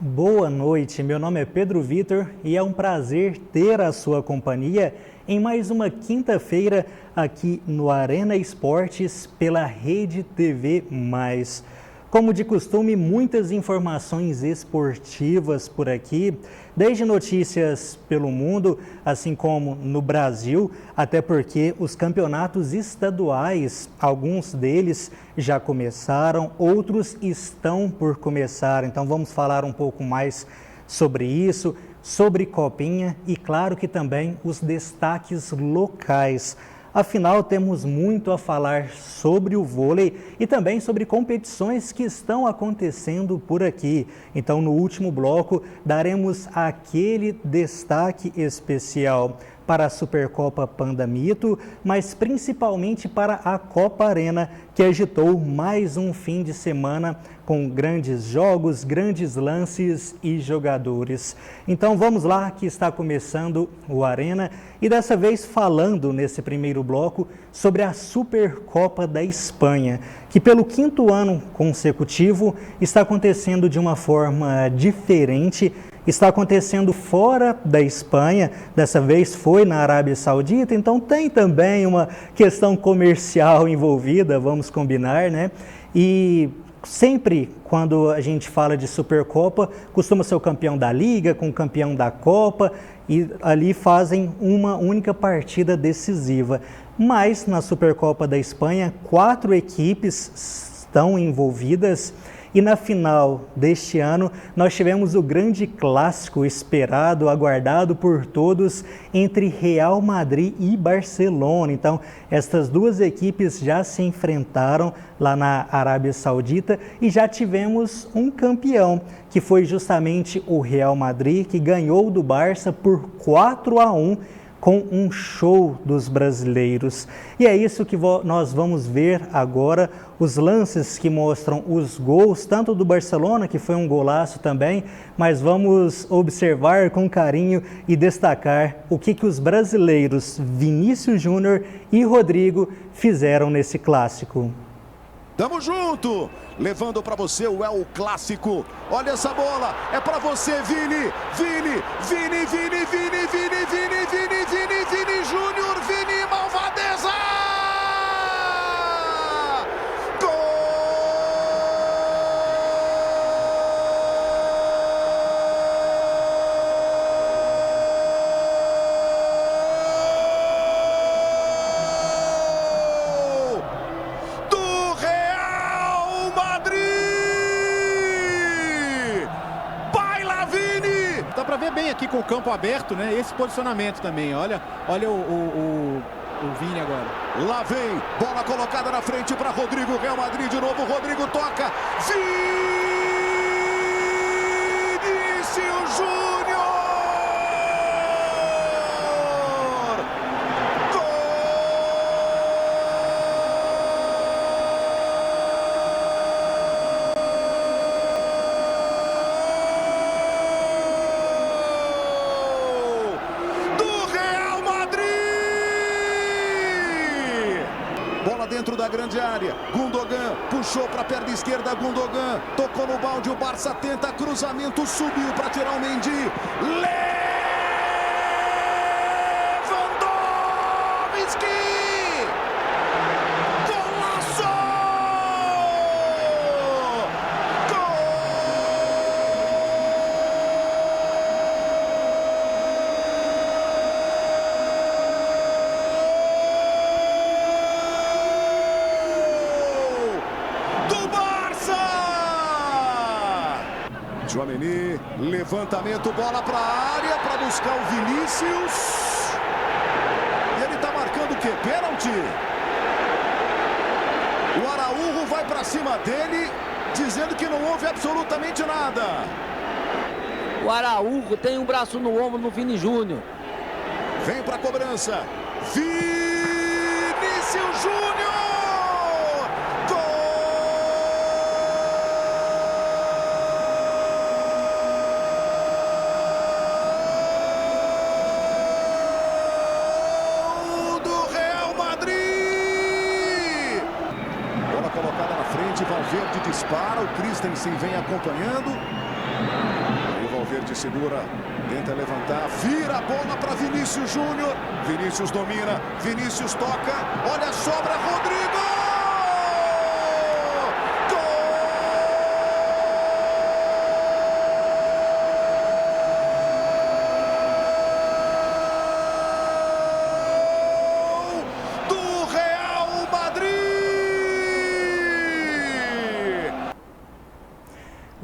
Boa noite, meu nome é Pedro Vitor e é um prazer ter a sua companhia em mais uma quinta-feira aqui no Arena Esportes pela Rede TV+. Como de costume, muitas informações esportivas por aqui, desde notícias pelo mundo, assim como no Brasil, até porque os campeonatos estaduais, alguns deles já começaram, outros estão por começar. Então vamos falar um pouco mais sobre isso, sobre Copinha e claro que também os destaques locais. Afinal, temos muito a falar sobre o vôlei e também sobre competições que estão acontecendo por aqui. Então, no último bloco, daremos aquele destaque especial para a Supercopa Panda Mito, mas principalmente para a Copa Arena, que agitou mais um fim de semana com grandes jogos, grandes lances e jogadores. Então vamos lá, que está começando o Arena e dessa vez falando nesse primeiro bloco sobre a Supercopa da Espanha, que pelo quinto ano consecutivo está acontecendo de uma forma diferente. Está acontecendo fora da Espanha, dessa vez foi na Arábia Saudita, então tem também uma questão comercial envolvida, vamos combinar, né? E sempre quando a gente fala de Supercopa, costuma ser o campeão da Liga com o campeão da Copa e ali fazem uma única partida decisiva. Mas na Supercopa da Espanha, 4 equipes estão envolvidas. E na final deste ano, nós tivemos o grande clássico esperado, aguardado por todos, entre Real Madrid e Barcelona. Então, estas duas equipes já se enfrentaram lá na Arábia Saudita e já tivemos um campeão, que foi justamente o Real Madrid, que ganhou do Barça por 4-1, com um show dos brasileiros. E é isso que nós vamos ver agora, os lances que mostram os gols, tanto do Barcelona, que foi um golaço também, mas vamos observar com carinho e destacar o que os brasileiros Vinícius Júnior e Rodrigo fizeram nesse clássico. Tamo junto, levando para você o El Clássico. Olha essa bola, é para você, Vini, Vini Júnior, Vini Malvadeza! Dá para ver bem aqui com o campo aberto, né? Esse posicionamento também. Olha o Vini agora. Lá vem, bola colocada na frente para Rodrigo, Real Madrid de novo, Rodrigo toca. Vinícius Júnior! Bola dentro da grande área, Gundogan puxou para a perna esquerda, Gundogan tocou no balde, o Barça tenta cruzamento, subiu para tirar o Mendy, Lewandowski! Golaço! Tchouaméni, levantamento, bola para a área, para buscar o Vinícius. E ele está marcando o quê? Pênalti. O Araújo vai para cima dele, dizendo que não houve absolutamente nada. O Araújo tem um braço no ombro no Vini Júnior. Vem para a cobrança. Vinícius Júnior! Valverde dispara, o Christensen vem acompanhando. Valverde segura, tenta levantar, vira a bola para Vinícius Júnior. Vinícius domina, Vinícius toca, olha a sobra, Rodrigo!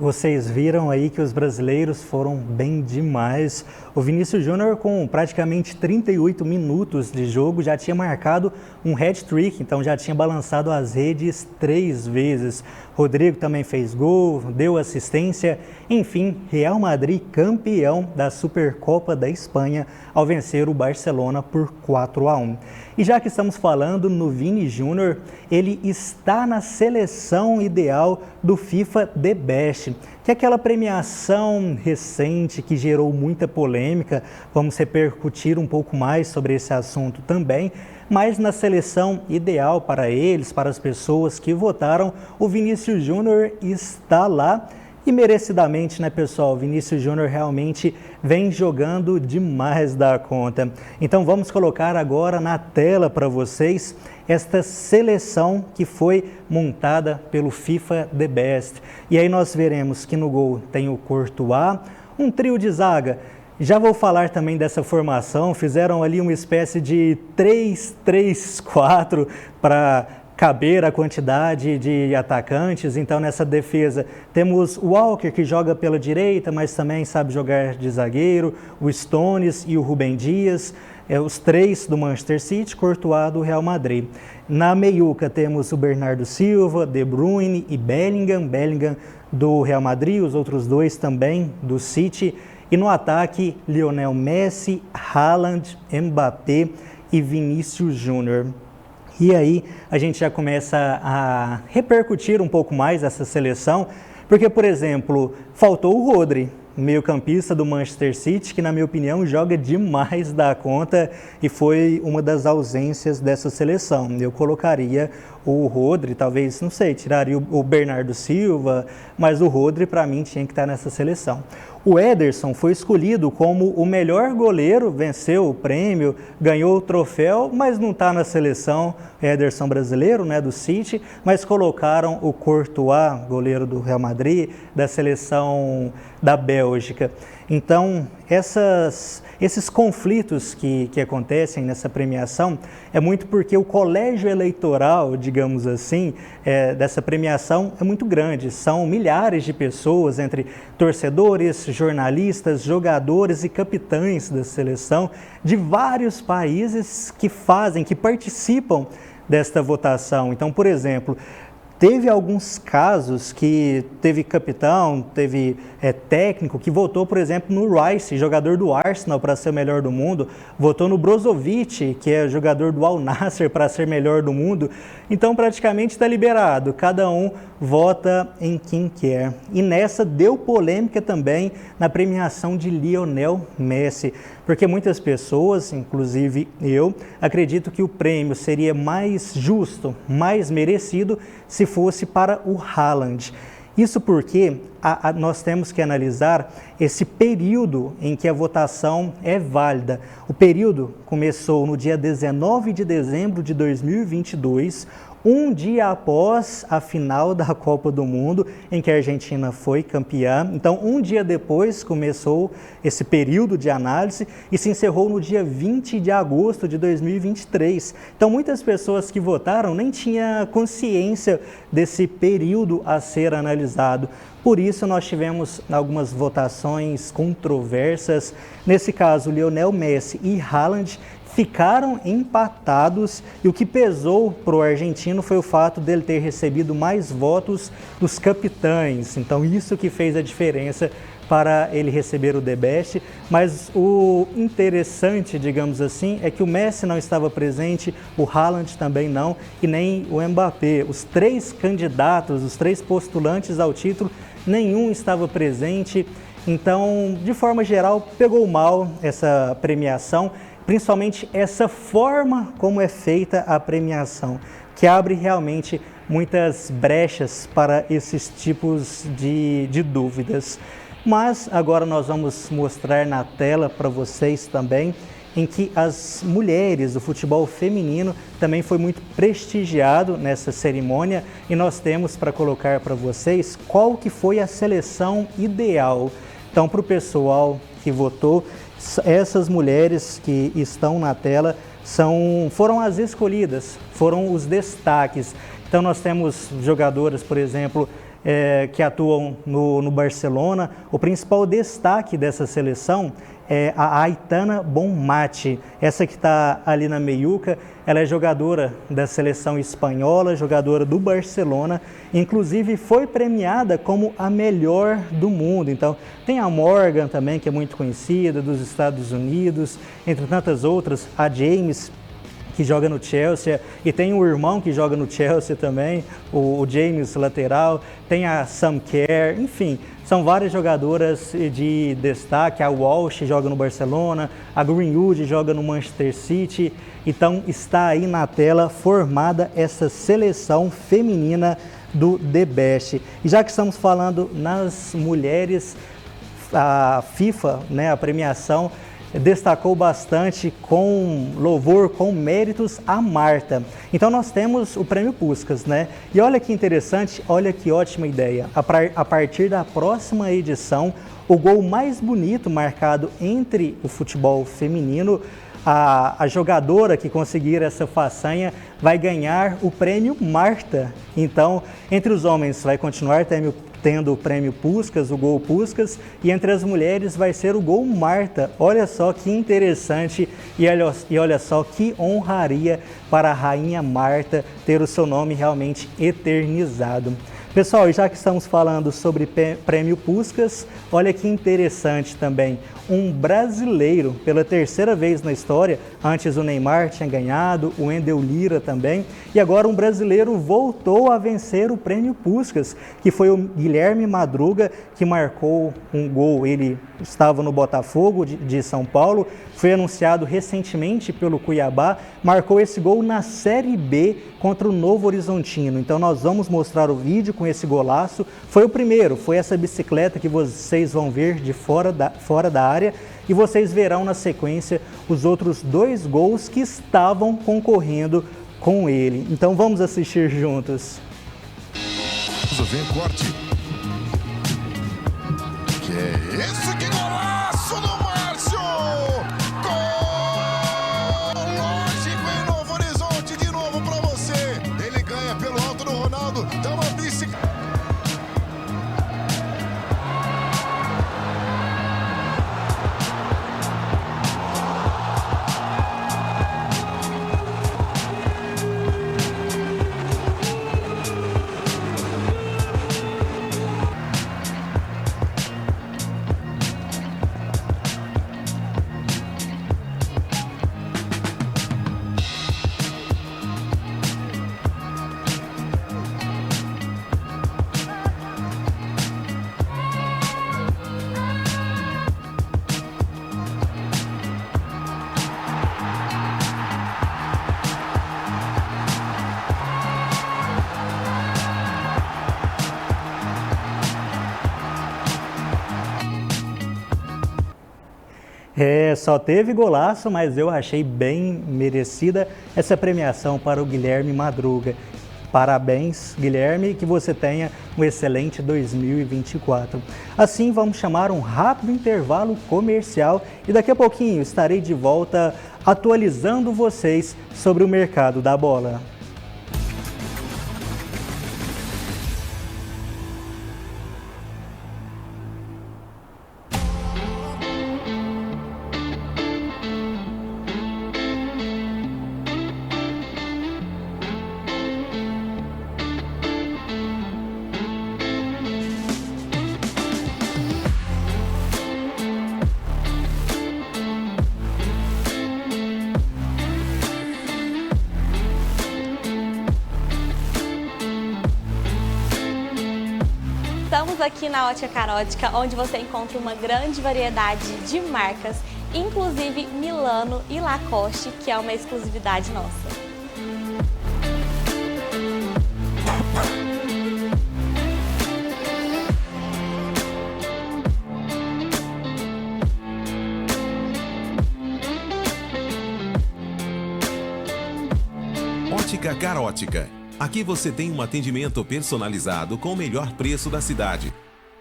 Vocês viram aí que os brasileiros foram bem demais. O Vinícius Júnior, com praticamente 38 minutos de jogo, já tinha marcado um hat-trick, então já tinha balançado as redes 3 vezes. Rodrigo também fez gol, deu assistência. Enfim, Real Madrid campeão da Supercopa da Espanha ao vencer o Barcelona por 4-1. E já que estamos falando no Vini Júnior, ele está na seleção ideal do FIFA The Best, que é aquela premiação recente que gerou muita polêmica. Vamos repercutir um pouco mais sobre esse assunto também. Mas na seleção ideal para eles, para as pessoas que votaram, o Vinícius Júnior está lá. E merecidamente, né, pessoal? O Vinícius Júnior realmente vem jogando demais da conta. Então vamos colocar agora na tela para vocês esta seleção que foi montada pelo FIFA The Best. E aí nós veremos que no gol tem o Courtois, um trio de zaga. Já vou falar também dessa formação, fizeram ali uma espécie de 3-3-4 para caber a quantidade de atacantes. Então nessa defesa temos o Walker, que joga pela direita, mas também sabe jogar de zagueiro, o Stones e o Rubem Dias, os 3 do Manchester City, Courtois do Real Madrid. Na meiuca temos o Bernardo Silva, De Bruyne e Bellingham do Real Madrid, os outros 2 também do City. E no ataque, Lionel Messi, Haaland, Mbappé e Vinícius Júnior. E aí a gente já começa a repercutir um pouco mais essa seleção, porque, por exemplo, faltou o Rodri, meio-campista do Manchester City, que na minha opinião joga demais da conta e foi uma das ausências dessa seleção. Eu colocaria o Rodri, talvez, não sei, tiraria o Bernardo Silva, mas o Rodri para mim tinha que estar nessa seleção. O Ederson foi escolhido como o melhor goleiro, venceu o prêmio, ganhou o troféu, mas não está na seleção. Ederson brasileiro, né, do City, mas colocaram o Courtois, goleiro do Real Madrid, da seleção da Bélgica. Então, esses conflitos que acontecem nessa premiação é muito porque o colégio eleitoral, digamos assim, dessa premiação é muito grande. São milhares de pessoas, entre torcedores, jornalistas, jogadores e capitães da seleção de vários países que participam desta votação. Então, por exemplo, teve alguns casos que teve capitão, teve técnico que votou, por exemplo, no Rice, jogador do Arsenal, para ser o melhor do mundo, votou no Brozovic, que é jogador do Al Nassr, para ser melhor do mundo. Então, praticamente está liberado, cada um vota em quem quer. E nessa deu polêmica também na premiação de Lionel Messi, porque muitas pessoas, inclusive eu, acredito que o prêmio seria mais justo, mais merecido, se fosse para o Haaland. Isso porque nós temos que analisar esse período em que a votação é válida. O período começou no dia 19 de dezembro de 2022, um dia após a final da Copa do Mundo, em que a Argentina foi campeã. Então, um dia depois começou esse período de análise e se encerrou no dia 20 de agosto de 2023. Então, muitas pessoas que votaram nem tinham consciência desse período a ser analisado. Por isso, nós tivemos algumas votações controversas. Nesse caso, Lionel Messi e Haaland ficaram empatados e o que pesou para o argentino foi o fato dele ter recebido mais votos dos capitães. Então isso que fez a diferença para ele receber o The Best. Mas o interessante, digamos assim, é que o Messi não estava presente, o Haaland também não e nem o Mbappé. Os 3 candidatos, os 3 postulantes ao título, nenhum estava presente. Então, de forma geral, pegou mal essa premiação, principalmente essa forma como é feita a premiação, que abre realmente muitas brechas para esses tipos de dúvidas. Mas agora nós vamos mostrar na tela para vocês também em que as mulheres do futebol feminino também foi muito prestigiado nessa cerimônia e nós temos para colocar para vocês qual que foi a seleção ideal. Então, para o pessoal que votou, essas mulheres que estão na tela foram as escolhidas, foram os destaques. Então, nós temos jogadoras, por exemplo, que atuam no Barcelona. O principal destaque dessa seleção é a Aitana Bonmati, essa que está ali na meiuca. Ela é jogadora da seleção espanhola, jogadora do Barcelona, inclusive foi premiada como a melhor do mundo. Então, tem a Morgan também, que é muito conhecida, dos Estados Unidos, entre tantas outras, a James, que joga no Chelsea, e tem o irmão que joga no Chelsea também, o James, lateral, tem a Sam Kerr, enfim, são várias jogadoras de destaque. A Walsh joga no Barcelona, a Greenwood joga no Manchester City. Então está aí na tela formada essa seleção feminina do The Best. E já que estamos falando nas mulheres, a FIFA, né, a premiação, destacou bastante com louvor, com méritos a Marta. Então nós temos o Prêmio Puskás, né? E olha que interessante, olha que ótima ideia. A partir da próxima edição, o gol mais bonito marcado entre o futebol feminino, a jogadora que conseguir essa façanha vai ganhar o Prêmio Marta. Então, entre os homens vai continuar tendo o Prêmio Puskás, o Gol Puskás, e entre as mulheres vai ser o Gol Marta. Olha só que interessante e olha só que honraria para a Rainha Marta ter o seu nome realmente eternizado. Pessoal, já que estamos falando sobre Prêmio Puskás, olha que interessante também, um brasileiro, pela terceira vez na história, antes o Neymar tinha ganhado, o Wendel Lira também, e agora um brasileiro voltou a vencer o Prêmio Puskás, que foi o Guilherme Madruga, que marcou um gol. Ele estava no Botafogo de São Paulo, foi anunciado recentemente pelo Cuiabá, marcou esse gol na Série B contra o Novo Horizontino. Então nós vamos mostrar o vídeo com esse golaço. Foi o primeiro, foi essa bicicleta que vocês vão ver de fora da área, e vocês verão na sequência os outros 2 gols que estavam concorrendo com ele. Então vamos assistir juntos. Vem corte. Que é esse? Que golaço do Márcio! Gol! Lógico, em Novo Horizonte, de novo pra você. Ele ganha pelo alto do Ronaldo, dá uma bicicleta. Só teve golaço, mas eu achei bem merecida essa premiação para o Guilherme Madruga. Parabéns, Guilherme, que você tenha um excelente 2024. Assim, vamos chamar um rápido intervalo comercial e daqui a pouquinho estarei de volta atualizando vocês sobre o mercado da bola. Estamos aqui na Ótica Carótica, onde você encontra uma grande variedade de marcas, inclusive Milano e Lacoste, que é uma exclusividade nossa. Ótica Carótica. Aqui você tem um atendimento personalizado com o melhor preço da cidade.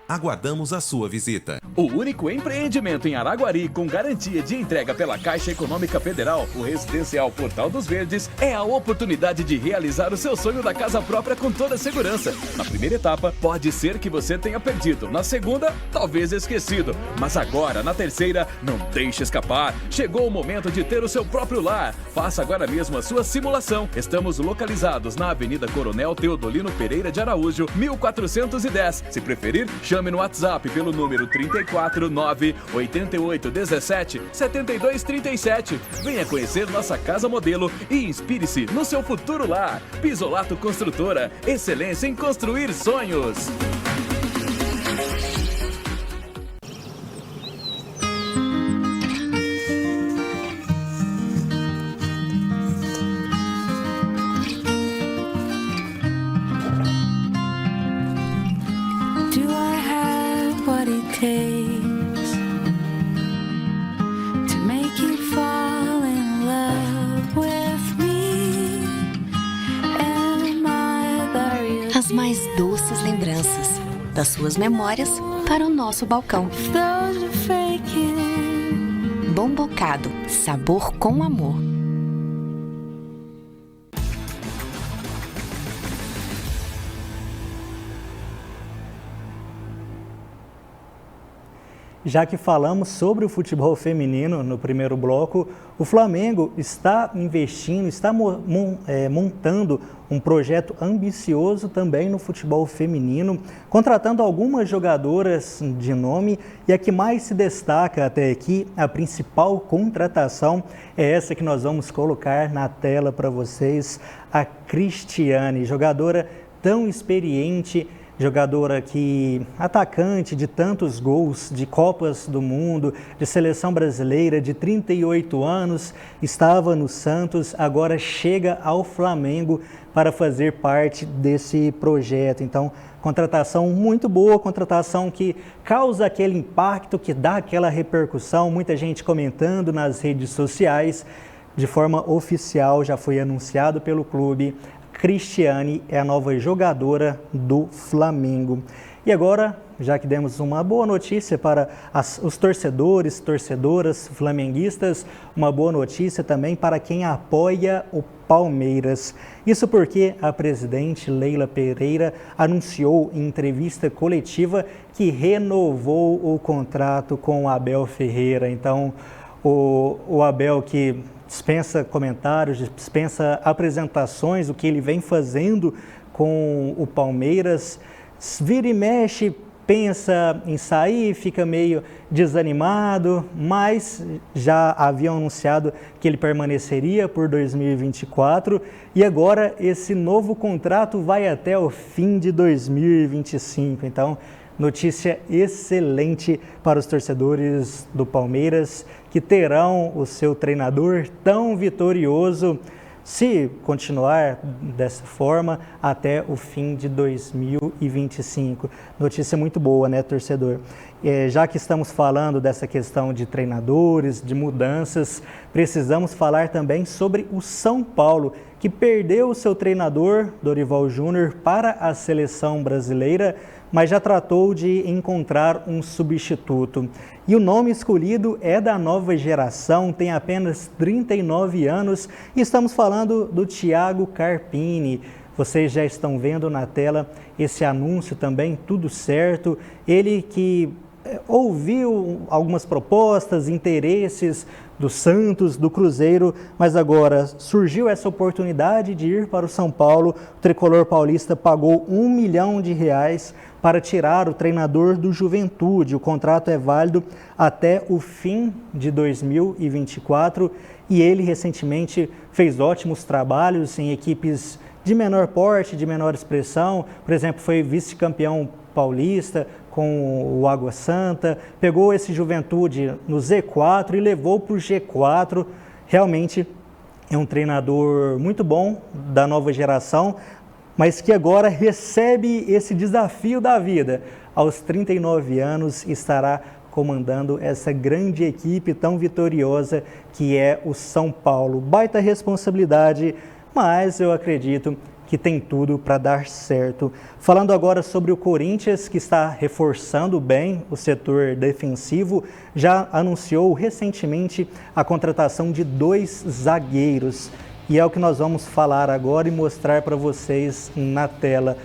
Aguardamos a sua visita. O único empreendimento em Araguari com garantia de entrega pela Caixa Econômica Federal, o Residencial Portal dos Verdes, é a oportunidade de realizar o seu sonho da casa própria com toda a segurança. Na primeira etapa, pode ser que você tenha perdido. Na segunda, talvez esquecido. Mas agora, na terceira, não deixe escapar. Chegou o momento de ter o seu próprio lar. Faça agora mesmo a sua simulação. Estamos localizados na Avenida Coronel Teodolino Pereira de Araújo, 1410. Se preferir, chame no WhatsApp pelo número 349 8817 7237. Venha conhecer nossa casa modelo e inspire-se no seu futuro lar. Pisolato Construtora, excelência em construir sonhos. As mais doces lembranças das suas memórias para o nosso balcão. Bom Bocado, sabor com amor. Já que falamos sobre o futebol feminino no primeiro bloco, o Flamengo está investindo, está montando um projeto ambicioso também no futebol feminino, contratando algumas jogadoras de nome, e a que mais se destaca até aqui, a principal contratação, é essa que nós vamos colocar na tela para vocês, a Cristiane, jogadora tão experiente, jogadora atacante de tantos gols, de Copas do Mundo, de seleção brasileira, de 38 anos, estava no Santos, agora chega ao Flamengo para fazer parte desse projeto. Então, contratação muito boa, contratação que causa aquele impacto, que dá aquela repercussão, muita gente comentando nas redes sociais, de forma oficial, já foi anunciado pelo clube. Cristiane é a nova jogadora do Flamengo. E agora, já que demos uma boa notícia para os torcedores, torcedoras flamenguistas, uma boa notícia também para quem apoia o Palmeiras. Isso porque a presidente Leila Pereira anunciou em entrevista coletiva que renovou o contrato com o Abel Ferreira. Então, o Abel, que dispensa comentários, dispensa apresentações, o que ele vem fazendo com o Palmeiras, vira e mexe, pensa em sair, fica meio desanimado, mas já haviam anunciado que ele permaneceria por 2024 e agora esse novo contrato vai até o fim de 2025. Então, notícia excelente para os torcedores do Palmeiras, que terão o seu treinador tão vitorioso, se continuar dessa forma, até o fim de 2025. Notícia muito boa, né, torcedor? Já que estamos falando dessa questão de treinadores, de mudanças, precisamos falar também sobre o São Paulo, que perdeu o seu treinador, Dorival Júnior, para a seleção brasileira, mas já tratou de encontrar um substituto. E o nome escolhido é da nova geração, tem apenas 39 anos, e estamos falando do Thiago Carpini. Vocês já estão vendo na tela esse anúncio também, tudo certo. Ele que ouviu algumas propostas, interesses do Santos, do Cruzeiro, mas agora surgiu essa oportunidade de ir para o São Paulo. O tricolor paulista pagou R$1 milhão para tirar o treinador do Juventude. O contrato é válido até o fim de 2024 e ele recentemente fez ótimos trabalhos em equipes de menor porte, de menor expressão. Por exemplo, foi vice-campeão paulista com o Água Santa, pegou esse Juventude no Z4 e levou para o G4. Realmente é um treinador muito bom, da nova geração, mas que agora recebe esse desafio da vida. Aos 39 anos estará comandando essa grande equipe tão vitoriosa que é o São Paulo. Baita responsabilidade, mas eu acredito que tem tudo para dar certo. Falando agora sobre o Corinthians, que está reforçando bem o setor defensivo, já anunciou recentemente a contratação de 2 zagueiros. E é o que nós vamos falar agora e mostrar para vocês na tela.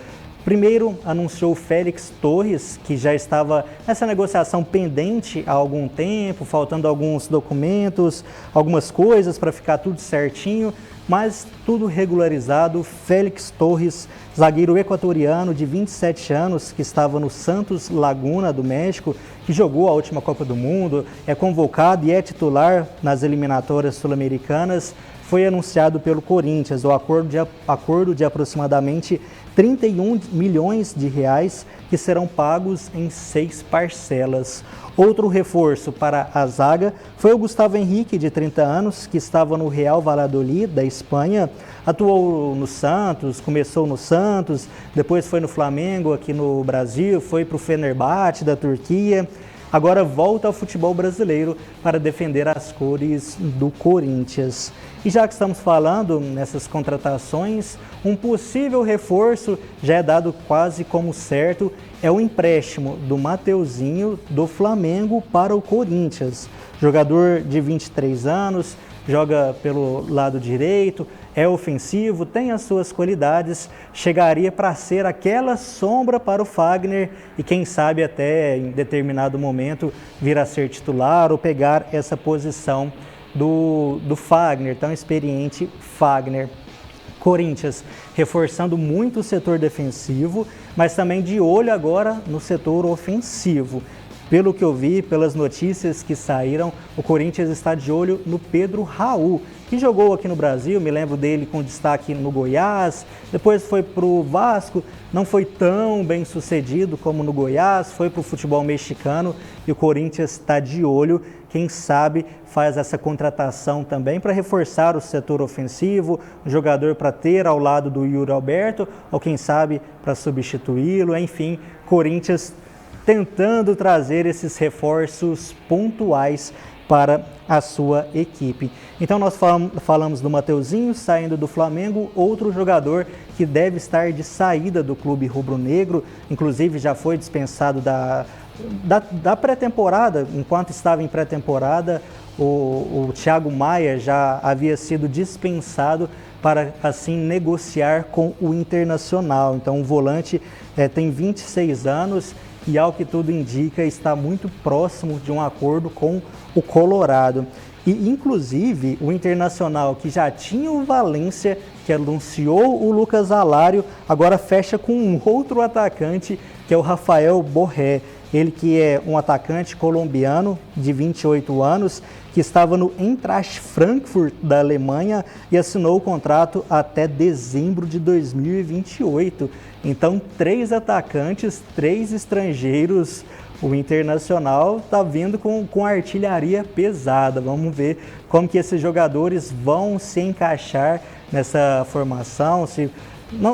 Primeiro, anunciou o Félix Torres, que já estava nessa negociação pendente há algum tempo, faltando alguns documentos, algumas coisas para ficar tudo certinho, mas tudo regularizado. Félix Torres, zagueiro equatoriano de 27 anos, que estava no Santos Laguna do México, que jogou a última Copa do Mundo, é convocado e é titular nas eliminatórias sul-americanas, foi anunciado pelo Corinthians. O acordo de aproximadamente 31 milhões de reais que serão pagos em 6 parcelas. Outro reforço para a zaga foi o Gustavo Henrique, de 30 anos, que estava no Real Valladolid, da Espanha, atuou no Santos, começou no Santos, depois foi no Flamengo aqui no Brasil, foi para o Fenerbahçe da Turquia, agora volta ao futebol brasileiro para defender as cores do Corinthians. E já que estamos falando nessas contratações, um possível reforço já é dado quase como certo, é o empréstimo do Mateuzinho do Flamengo para o Corinthians. Jogador de 23 anos, joga pelo lado direito, é ofensivo, tem as suas qualidades, chegaria para ser aquela sombra para o Fagner e quem sabe até em determinado momento vir a ser titular ou pegar essa posição do Fagner, tão experiente Fagner. Corinthians reforçando muito o setor defensivo, mas também de olho agora no setor ofensivo. Pelo que eu vi, pelas notícias que saíram, o Corinthians está de olho no Pedro Raul, que jogou aqui no Brasil, me lembro dele com destaque no Goiás, depois foi para o Vasco, não foi tão bem sucedido como no Goiás, foi para o futebol mexicano e o Corinthians está de olho, quem sabe faz essa contratação também para reforçar o setor ofensivo, um jogador para ter ao lado do Yuri Alberto, ou quem sabe para substituí-lo, enfim, Corinthians tentando trazer esses reforços pontuais para a sua equipe. Então nós falamos do Mateuzinho saindo do Flamengo, outro jogador que deve estar de saída do clube rubro-negro, inclusive já foi dispensado da pré-temporada, enquanto estava em pré-temporada, o Thiago Maia já havia sido dispensado para assim negociar com o Internacional. Então o volante tem 26 anos e, ao que tudo indica, está muito próximo de um acordo com o Colorado. E, inclusive, o Internacional, que já tinha o Valência, que anunciou o Lucas Alário, agora fecha com um outro atacante, que é o Rafael Borré. Ele que é um atacante colombiano de 28 anos, que estava no Eintracht Frankfurt da Alemanha e assinou o contrato até dezembro de 2028. Então, 3 atacantes, 3 estrangeiros. O Internacional está vindo com artilharia pesada. Vamos ver como que esses jogadores vão se encaixar nessa formação.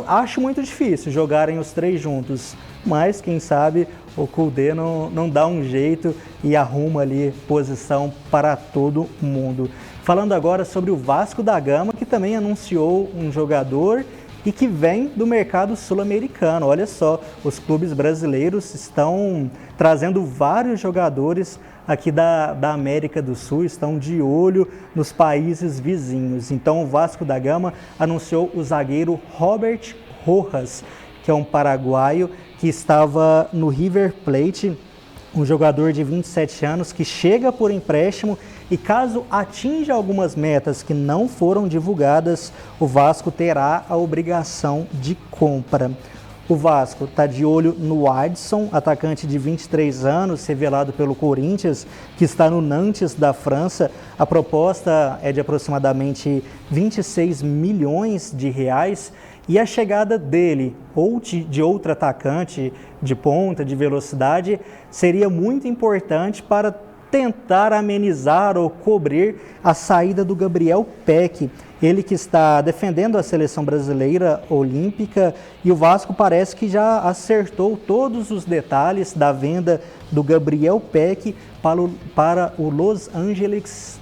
Acho muito difícil jogarem os 3 juntos, mas quem sabe o Kudê não dá um jeito e arruma ali posição para todo mundo. Falando agora sobre o Vasco da Gama, que também anunciou um jogador e que vem do mercado sul-americano. Olha só, os clubes brasileiros estão trazendo vários jogadores aqui da América do Sul, estão de olho nos países vizinhos. Então o Vasco da Gama anunciou o zagueiro Robert Rojas, que é um paraguaio que estava no River Plate, um jogador de 27 anos que chega por empréstimo e caso atinja algumas metas que não foram divulgadas, o Vasco terá a obrigação de compra. O Vasco está de olho no Adson, atacante de 23 anos, revelado pelo Corinthians, que está no Nantes da França. A proposta é de aproximadamente 26 milhões de reais. E a chegada dele ou de outro atacante de ponta, de velocidade, seria muito importante para tentar amenizar ou cobrir a saída do Gabriel Peck. Ele que está defendendo a seleção brasileira olímpica e o Vasco parece que já acertou todos os detalhes da venda do Gabriel Peck para o Los Angeles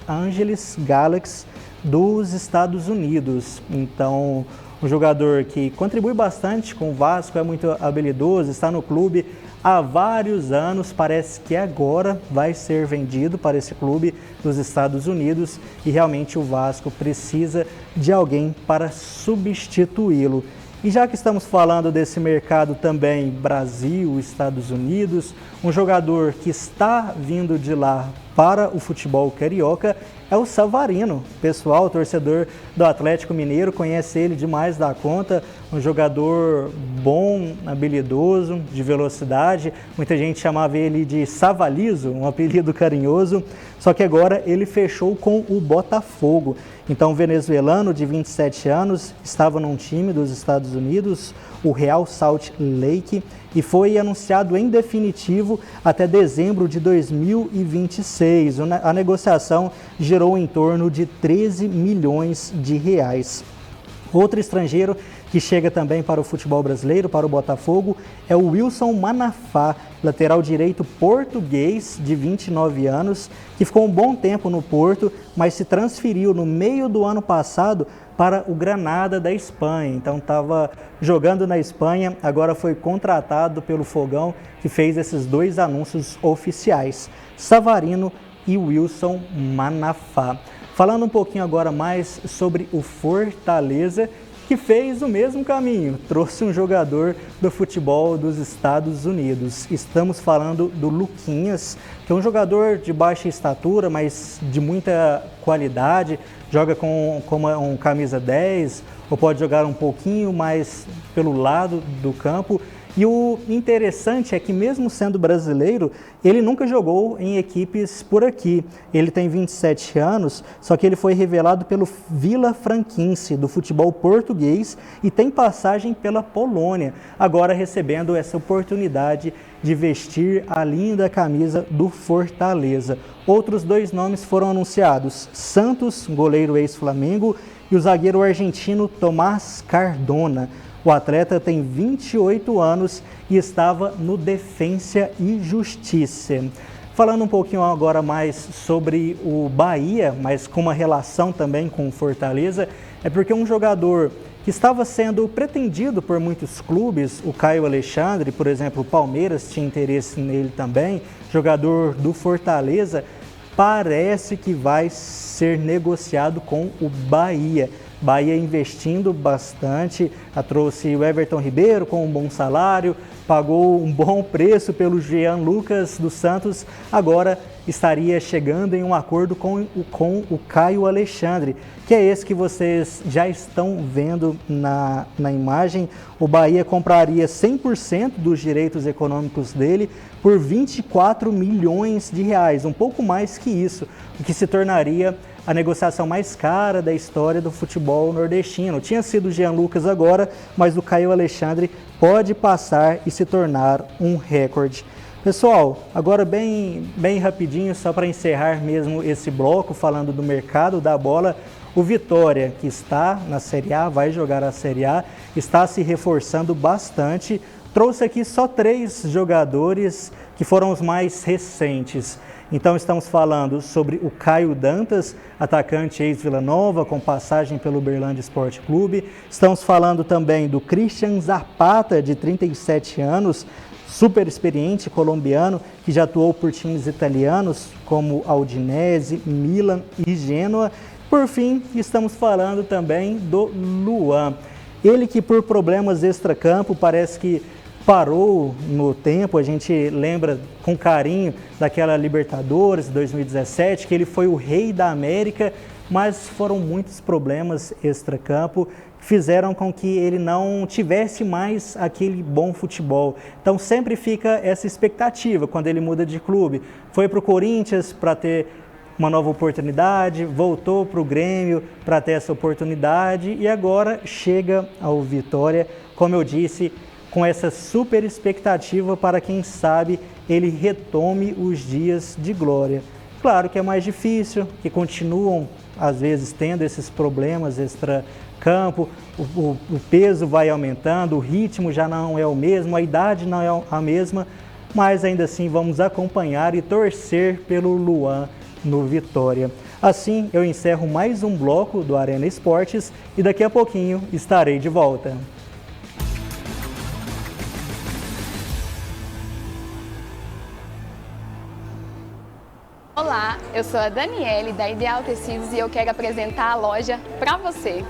Galaxy dos Estados Unidos. Então, um jogador que contribui bastante com o Vasco, é muito habilidoso, está no clube há vários anos, parece que agora vai ser vendido para esse clube dos Estados Unidos e realmente o Vasco precisa de alguém para substituí-lo. E já que estamos falando desse mercado também Brasil, Estados Unidos, um jogador que está vindo de lá para o futebol carioca é o Savarino. Pessoal, torcedor do Atlético Mineiro, conhece ele demais da conta, um jogador bom, habilidoso, de velocidade. Muita gente chamava ele de Savalizo, um apelido carinhoso, só que agora ele fechou com o Botafogo. Então, o venezuelano de 27 anos estava num time dos Estados Unidos, o Real Salt Lake, e foi anunciado em definitivo até dezembro de 2026. A negociação gerou em torno de 13 milhões de reais. Outro estrangeiro que chega também para o futebol brasileiro, para o Botafogo, é o Wilson Manafá, lateral direito português de 29 anos, que ficou um bom tempo no Porto, mas se transferiu no meio do ano passado para o Granada da Espanha. Então estava jogando na Espanha, agora foi contratado pelo Fogão, que fez esses dois anúncios oficiais, Savarino e Wilson Manafá. Falando um pouquinho agora mais sobre o Fortaleza, que fez o mesmo caminho, trouxe um jogador do futebol dos Estados Unidos. Estamos falando do Luquinhas, que é um jogador de baixa estatura, mas de muita qualidade, joga com um camisa 10, ou pode jogar um pouquinho mais pelo lado do campo. E o interessante é que, mesmo sendo brasileiro, ele nunca jogou em equipes por aqui. Ele tem 27 anos, só que ele foi revelado pelo Vila Franquense, do futebol português, e tem passagem pela Polônia, agora recebendo essa oportunidade de vestir a linda camisa do Fortaleza. Outros dois nomes foram anunciados: Santos, goleiro ex-Flamengo, e o zagueiro argentino Tomás Cardona. O atleta tem 28 anos e estava no Defensa e Justiça. Falando um pouquinho agora mais sobre o Bahia, mas com uma relação também com o Fortaleza, é porque um jogador que estava sendo pretendido por muitos clubes, o Caio Alexandre, por exemplo, o Palmeiras tinha interesse nele também, jogador do Fortaleza, parece que vai ser negociado com o Bahia. Bahia investindo bastante, trouxe o Everton Ribeiro com um bom salário, pagou um bom preço pelo Jean Lucas dos Santos, agora estaria chegando em um acordo com o Caio Alexandre, que é esse que vocês já estão vendo na imagem. O Bahia compraria 100% dos direitos econômicos dele por 24 milhões de reais, um pouco mais que isso, o que se tornaria a negociação mais cara da história do futebol nordestino. Tinha sido o Jean Lucas agora, mas o Caio Alexandre pode passar e se tornar um recorde. Pessoal, agora bem rapidinho, só para encerrar mesmo esse bloco, falando do mercado da bola, o Vitória, que está na Série A, vai jogar a Série A, está se reforçando bastante. Trouxe aqui só 3 jogadores que foram os mais recentes. Então estamos falando sobre o Caio Dantas, atacante ex-Vila Nova, com passagem pelo Uberlândia Esporte Clube. Estamos falando também do Christian Zapata, de 37 anos, super experiente colombiano, que já atuou por times italianos como Udinese, Milan e Genoa. Por fim, estamos falando também do Luan. Ele que, por problemas extracampo, parece que parou no tempo. A gente lembra com carinho daquela Libertadores 2017, que ele foi o rei da América, mas foram muitos problemas extracampo que fizeram com que ele não tivesse mais aquele bom futebol. Então sempre fica essa expectativa quando ele muda de clube. Foi para o Corinthians para ter uma nova oportunidade, voltou para o Grêmio para ter essa oportunidade e agora chega ao Vitória, como eu disse, com essa super expectativa para, quem sabe, ele retome os dias de glória. Claro que é mais difícil, que continuam, às vezes, tendo esses problemas extra-campo, o peso vai aumentando, o ritmo já não é o mesmo, a idade não é a mesma, mas ainda assim vamos acompanhar e torcer pelo Luan no Vitória. Assim, eu encerro mais um bloco do Arena Esportes e daqui a pouquinho estarei de volta. Olá, eu sou a Daniele da Ideal Tecidos e eu quero apresentar a loja para você.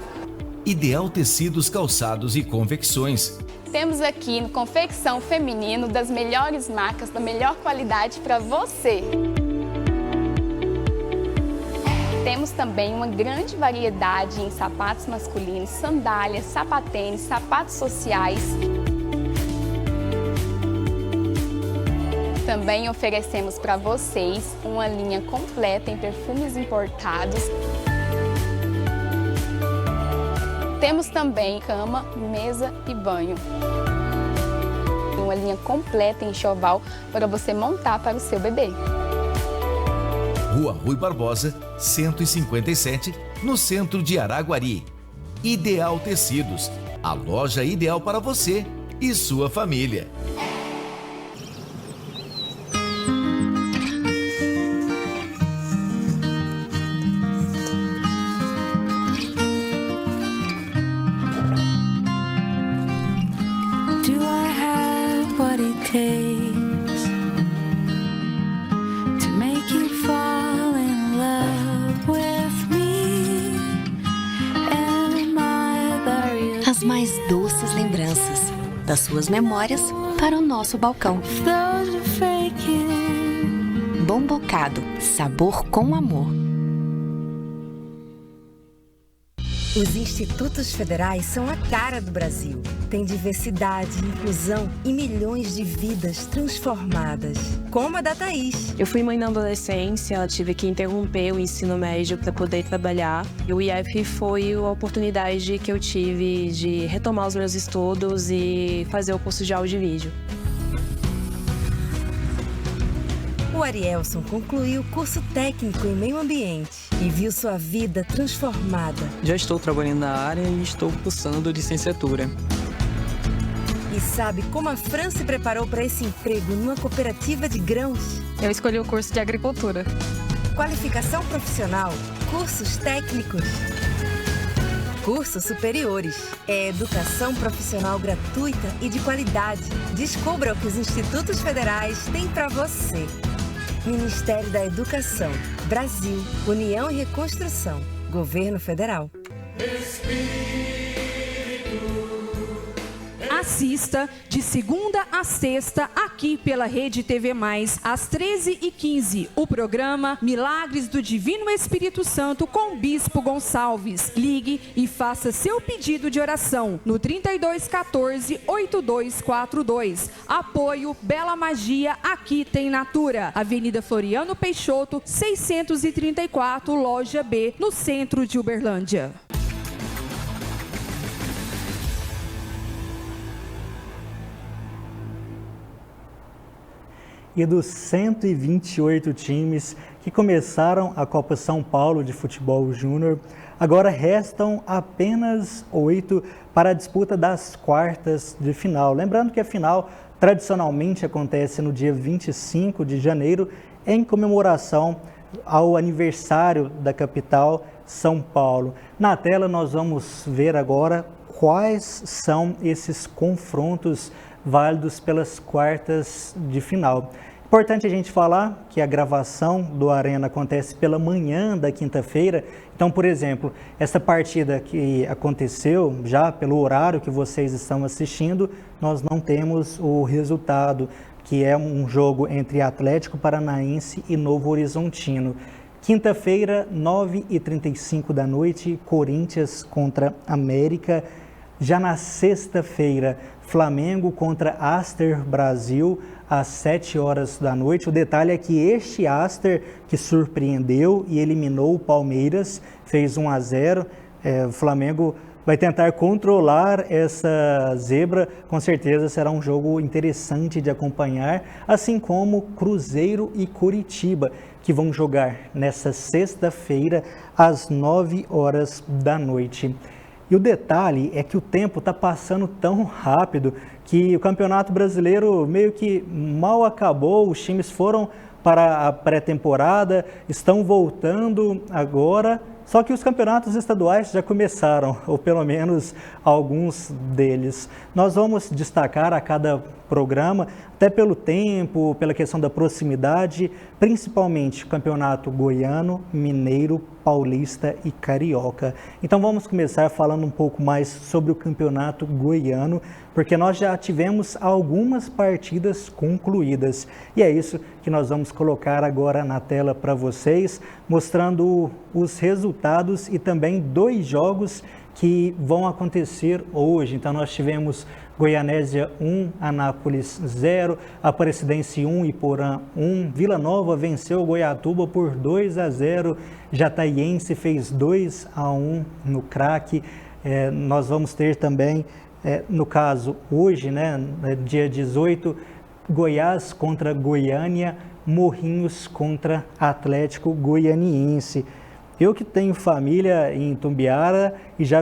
Ideal Tecidos, Calçados e Confecções. Temos aqui confecção feminino das melhores marcas, da melhor qualidade para você. Temos também uma grande variedade em sapatos masculinos, sandálias, sapatênis, sapatos sociais. Também oferecemos para vocês uma linha completa em perfumes importados. Temos também cama, mesa e banho. Uma linha completa em enxoval para você montar para o seu bebê. Rua Rui Barbosa, 157, no centro de Araguari. Ideal Tecidos, a loja ideal para você e sua família. As mais doces lembranças das suas memórias para o nosso balcão. Bom Bocado, sabor com amor. Os institutos federais são a cara do Brasil. Tem diversidade, inclusão e milhões de vidas transformadas. Como a da Thaís. Eu fui mãe na adolescência, tive que interromper o ensino médio para poder trabalhar. E o IF foi a oportunidade que eu tive de retomar os meus estudos e fazer o curso de áudio e vídeo. O Arielson concluiu o curso técnico em meio ambiente e viu sua vida transformada. Já estou trabalhando na área e estou cursando licenciatura. E sabe como a Fran se preparou para esse emprego numa cooperativa de grãos? Eu escolhi o curso de agricultura. Qualificação profissional, cursos técnicos, cursos superiores. É educação profissional gratuita e de qualidade. Descubra o que os institutos federais têm para você. Ministério da Educação, Brasil, União e Reconstrução, Governo Federal. Assista de segunda a sexta aqui pela Rede TV+, às 13h15, o programa Milagres do Divino Espírito Santo com o Bispo Gonçalves. Ligue e faça seu pedido de oração no 3214-8242. Apoio Bela Magia, aqui tem Natura. Avenida Floriano Peixoto, 634, Loja B, no centro de Uberlândia. E dos 128 times que começaram a Copa São Paulo de Futebol Júnior, agora restam apenas 8 para a disputa das quartas de final. Lembrando que a final tradicionalmente acontece no dia 25 de janeiro, em comemoração ao aniversário da capital, São Paulo. Na tela nós vamos ver agora quais são esses confrontos válidos pelas quartas de final. Importante a gente falar que a gravação do Arena acontece pela manhã da quinta-feira. Então, por exemplo, essa partida que aconteceu já pelo horário que vocês estão assistindo, nós não temos o resultado, que é um jogo entre Atlético Paranaense e Novo Horizontino. Quinta-feira, 9h35 da noite, Corinthians contra América. Já na sexta-feira, Flamengo contra Aster Brasil, às 7 horas da noite. O detalhe é que este Aster, que surpreendeu e eliminou o Palmeiras, fez 1-0. O Flamengo vai tentar controlar essa zebra. Com certeza será um jogo interessante de acompanhar, assim como Cruzeiro e Curitiba, que vão jogar nessa sexta-feira, às 9 horas da noite. E o detalhe é que o tempo está passando tão rápido que o Campeonato Brasileiro meio que mal acabou, os times foram para a pré-temporada, estão voltando agora, só que os campeonatos estaduais já começaram, ou pelo menos alguns deles. Nós vamos destacar a cada programa, até pelo tempo, pela questão da proximidade, principalmente o campeonato goiano, mineiro, paulista e carioca. Então vamos começar falando um pouco mais sobre o campeonato goiano, porque nós já tivemos algumas partidas concluídas. E é isso que nós vamos colocar agora na tela para vocês, mostrando os resultados e também 2 jogos que vão acontecer hoje. Então nós tivemos Goianésia 1, Anápolis 0, Aparecidense 1, Iporã 1, Vila Nova venceu o Goiatuba por 2-0, Jataiense fez 2-1 no craque. Nós vamos ter também, no caso hoje, né, dia 18, Goiás contra Goiânia, Morrinhos contra Atlético Goianiense. Eu que tenho família em Itumbiara e já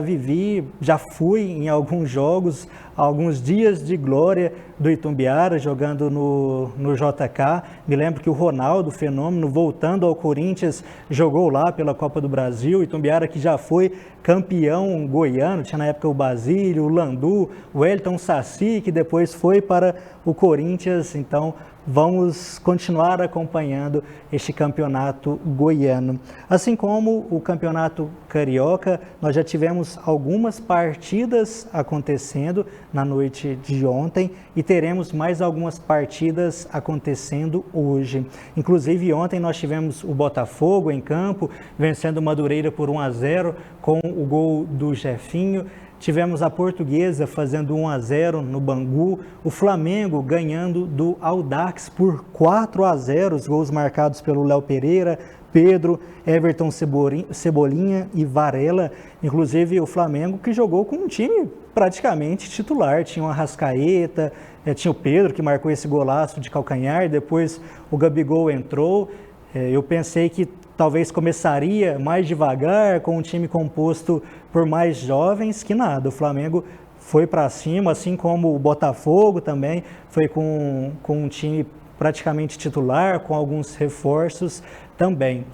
fui em alguns jogos, alguns dias de glória do Itumbiara, jogando no JK. Me lembro que o Ronaldo Fenômeno, voltando ao Corinthians, jogou lá pela Copa do Brasil. Itumbiara que já foi campeão goiano, tinha na época o Basílio, o Landu, o Elton Saci, que depois foi para o Corinthians. Então, vamos continuar acompanhando este campeonato goiano. Assim como o campeonato carioca, nós já tivemos algumas partidas acontecendo na noite de ontem e teremos mais algumas partidas acontecendo hoje. Inclusive ontem nós tivemos o Botafogo em campo, vencendo o Madureira por 1-0 com o gol do Jefinho. Tivemos a Portuguesa fazendo 1-0 no Bangu, o Flamengo ganhando do Audax por 4-0, os gols marcados pelo Léo Pereira, Pedro, Everton Cebolinha e Varela. Inclusive o Flamengo que jogou com um time praticamente titular, tinha o Arrascaeta, tinha o Pedro que marcou esse golaço de calcanhar, depois o Gabigol entrou. Eu pensei que talvez começaria mais devagar, com um time composto por mais jovens, que nada. O Flamengo foi para cima, assim como o Botafogo também, foi com um time praticamente titular, com alguns reforços também.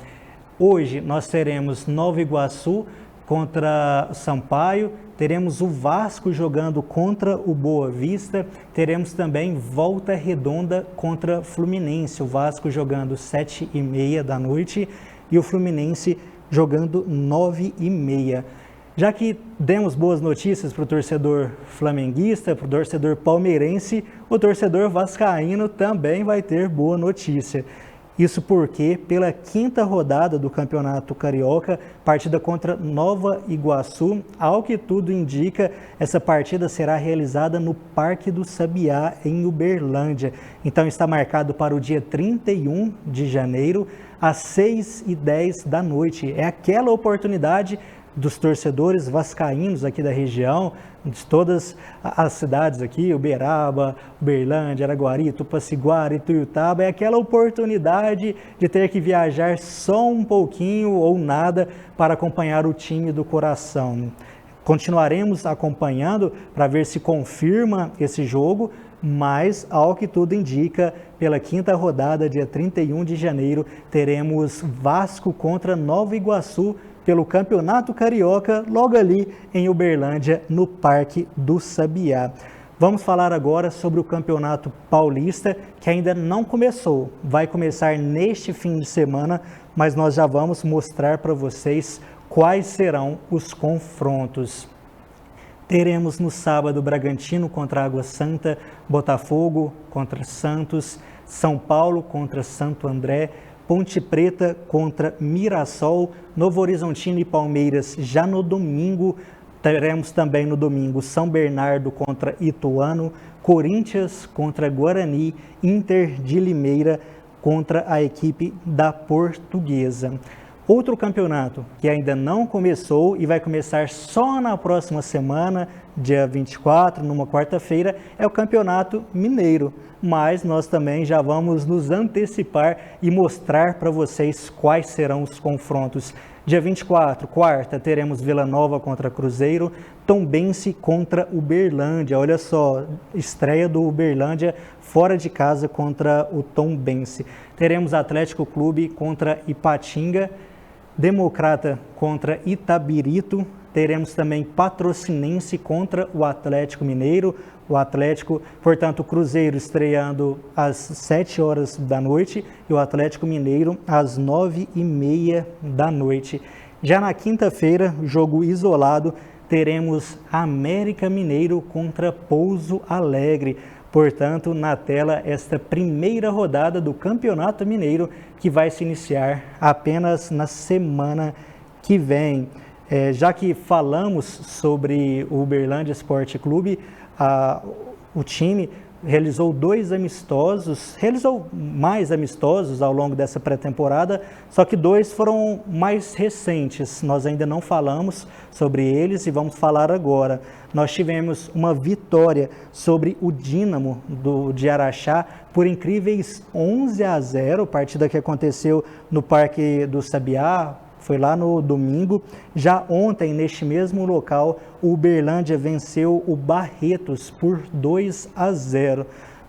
Hoje nós teremos Nova Iguaçu contra Sampaio, teremos o Vasco jogando contra o Boa Vista, teremos também Volta Redonda contra Fluminense, o Vasco jogando 7h30 da noite e o Fluminense jogando 9h30. Já que demos boas notícias para o torcedor flamenguista, para o torcedor palmeirense, o torcedor vascaíno também vai ter boa notícia. Isso porque, pela 5ª rodada do Campeonato Carioca, partida contra Nova Iguaçu, ao que tudo indica, essa partida será realizada no Parque do Sabiá, em Uberlândia. Então está marcado para o dia 31 de janeiro, às 6h10 da noite. É aquela oportunidade dos torcedores vascaínos aqui da região, de todas as cidades aqui, Uberaba, Uberlândia, Araguari, Tupaciguara, Ituiutaba, é aquela oportunidade de ter que viajar só um pouquinho ou nada para acompanhar o time do coração. Continuaremos acompanhando para ver se confirma esse jogo, mas, ao que tudo indica, pela 5ª rodada, dia 31 de janeiro, teremos Vasco contra Nova Iguaçu pelo Campeonato Carioca, logo ali em Uberlândia, no Parque do Sabiá. Vamos falar agora sobre o Campeonato Paulista, que ainda não começou. Vai começar neste fim de semana, mas nós já vamos mostrar para vocês quais serão os confrontos. Teremos no sábado Bragantino contra Água Santa, Botafogo contra Santos, São Paulo contra Santo André, Ponte Preta contra Mirassol, Novo Horizontino e Palmeiras já no domingo. Teremos também no domingo São Bernardo contra Ituano, Corinthians contra Guarani, Inter de Limeira contra a equipe da Portuguesa. Outro campeonato que ainda não começou e vai começar só na próxima semana, dia 24, numa quarta-feira, é o Campeonato Mineiro. Mas nós também já vamos nos antecipar e mostrar para vocês quais serão os confrontos. Dia 24, quarta, teremos Vila Nova contra Cruzeiro, Tombense contra Uberlândia. Olha só, estreia do Uberlândia fora de casa contra o Tombense. Teremos Atlético Clube contra Ipatinga, Democrata contra Itabirito. Teremos também Patrocinense contra o Atlético Mineiro. O Atlético, portanto, o Cruzeiro estreando às 7 horas da noite e o Atlético Mineiro às 9h30 da noite. Já na quinta-feira, jogo isolado, teremos América Mineiro contra Pouso Alegre. Portanto, na tela, esta primeira rodada do Campeonato Mineiro, que vai se iniciar apenas na semana que vem. Já que falamos sobre o Uberlândia Esporte Clube, o time realizou mais amistosos ao longo dessa pré-temporada, só que 2 foram mais recentes. Nós ainda não falamos sobre eles e vamos falar agora. Nós tivemos uma vitória sobre o Dínamo de Araxá por incríveis 11-0, partida que aconteceu no Parque do Sabiá. Foi lá no domingo. Já ontem, neste mesmo local, o Uberlândia venceu o Barretos por 2-0.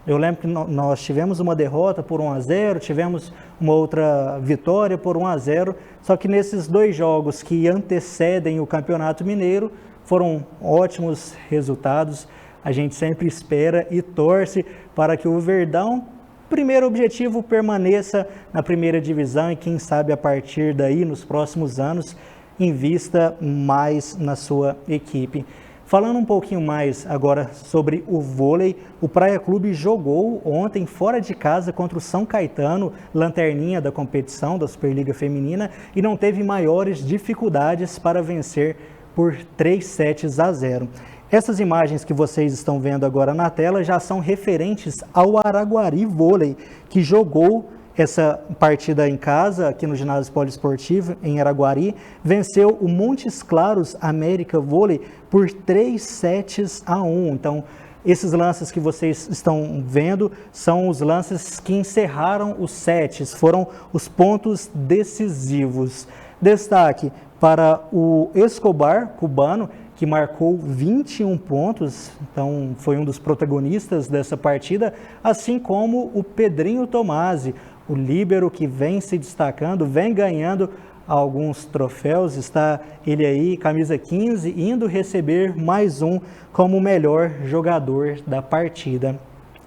Eu lembro que nós tivemos uma derrota por 1-0, tivemos uma outra vitória por 1-0, só que nesses 2 jogos que antecedem o Campeonato Mineiro, foram ótimos resultados. A gente sempre espera e torce para que o Verdão, primeiro objetivo, permaneça na primeira divisão e quem sabe a partir daí, nos próximos anos, invista mais na sua equipe. Falando um pouquinho mais agora sobre o vôlei, o Praia Clube jogou ontem fora de casa contra o São Caetano, lanterninha da competição da Superliga Feminina, e não teve maiores dificuldades para vencer por 3-0. Essas imagens que vocês estão vendo agora na tela já são referentes ao Araguari Vôlei, que jogou essa partida em casa, aqui no Ginásio Poliesportivo, em Araguari, venceu o Montes Claros América Vôlei por 3-1. Então, esses lances que vocês estão vendo são os lances que encerraram os sets, foram os pontos decisivos. Destaque para o Escobar, cubano, que marcou 21 pontos, então foi um dos protagonistas dessa partida, assim como o Pedrinho Tomasi, o líbero que vem se destacando, vem ganhando alguns troféus, está ele aí, camisa 15, indo receber mais um como o melhor jogador da partida.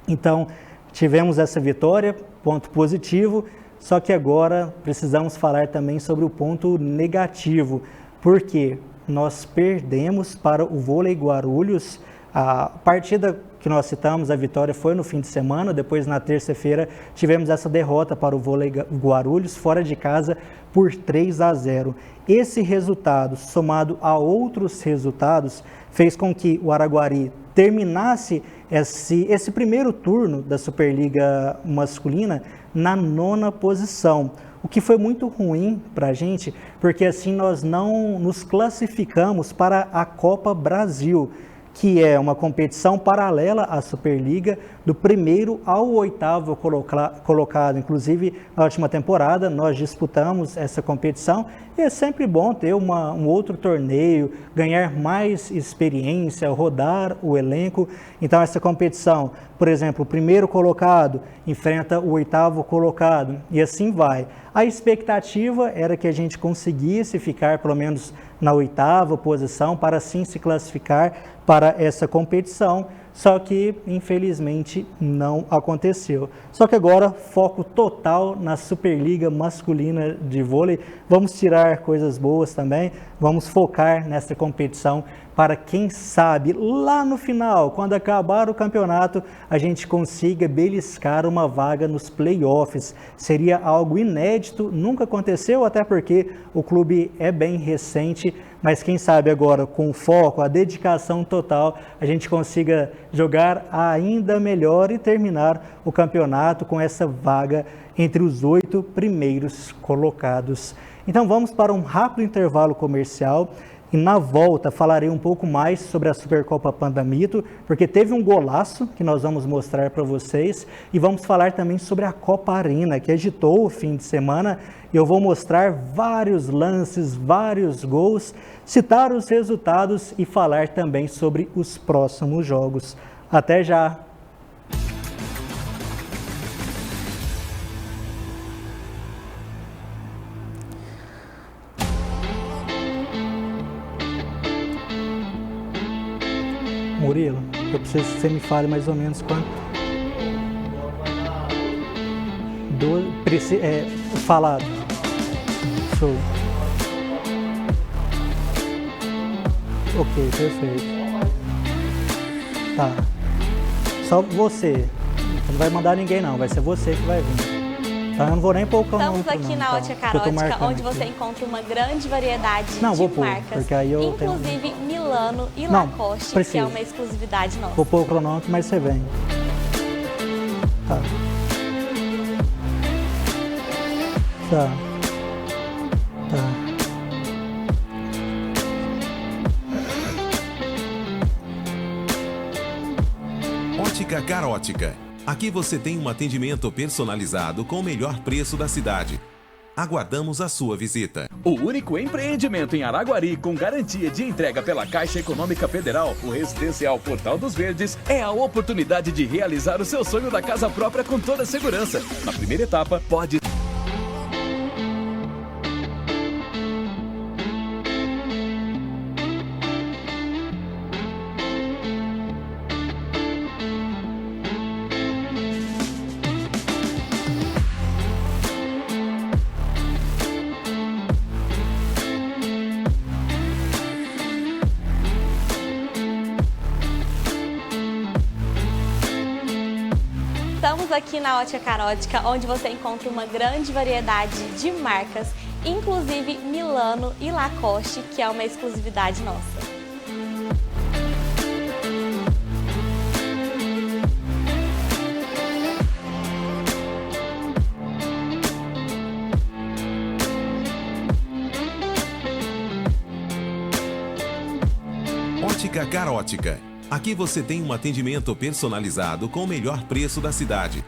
Então, tivemos essa vitória, ponto positivo, só que agora precisamos falar também sobre o ponto negativo, porque nós perdemos para o Vôlei Guarulhos. A partida que nós citamos, a vitória foi no fim de semana, depois na terça-feira tivemos essa derrota para o Vôlei Guarulhos, fora de casa, por 3-0. Esse resultado, somado a outros resultados, fez com que o Araguari terminasse esse primeiro turno da Superliga Masculina na 9ª posição. O que foi muito ruim para a gente, porque assim nós não nos classificamos para a Copa Brasil, que é uma competição paralela à Superliga, do 1º ao 8º colocado. Inclusive, na última temporada, nós disputamos essa competição e é sempre bom ter um outro torneio, ganhar mais experiência, rodar o elenco. Então, essa competição, por exemplo, o 1º colocado enfrenta o 8º colocado e assim vai. A expectativa era que a gente conseguisse ficar pelo menos na 8ª posição para assim se classificar para essa competição, só que infelizmente não aconteceu. Só que agora foco total na Superliga Masculina de Vôlei. Vamos tirar coisas boas também, vamos focar nessa competição para quem sabe lá no final, quando acabar o campeonato, a gente consiga beliscar uma vaga nos playoffs. Seria algo inédito, nunca aconteceu, até porque o clube é bem recente, mas quem sabe agora com o foco, a dedicação total, a gente consiga jogar ainda melhor e terminar o campeonato com essa vaga entre os 8 primeiros colocados. Então vamos para um rápido intervalo comercial. E na volta falarei um pouco mais sobre a Supercopa Pandamito, porque teve um golaço que nós vamos mostrar para vocês. E vamos falar também sobre a Copa Arena, que agitou o fim de semana. Eu vou mostrar vários lances, vários gols, citar os resultados e falar também sobre os próximos jogos. Até já! Murilo, eu preciso que você me fale mais ou menos quanto. Falado. Show. Ok, perfeito. Tá. Só você. Não vai mandar ninguém não, vai ser você que vai vir. Tá, eu não vou nem pôr o cronômetro. Estamos aqui na Ótica Carótica, onde você encontra uma grande variedade de marcas, porque aí eu inclusive Milano e Lacoste, que é uma exclusividade nossa. Vou pôr o cronômetro, mas você vem. Tá. Tá. Ótica Carótica. Aqui você tem um atendimento personalizado com o melhor preço da cidade. Aguardamos a sua visita. O único empreendimento em Araguari com garantia de entrega pela Caixa Econômica Federal, o Residencial Portal dos Verdes, é a oportunidade de realizar o seu sonho da casa própria com toda a segurança. Na primeira etapa, pode... Estamos aqui na Ótica Carótica, onde você encontra uma grande variedade de marcas, inclusive Milano e Lacoste, que é uma exclusividade nossa. Ótica Carótica. Aqui você tem um atendimento personalizado com o melhor preço da cidade.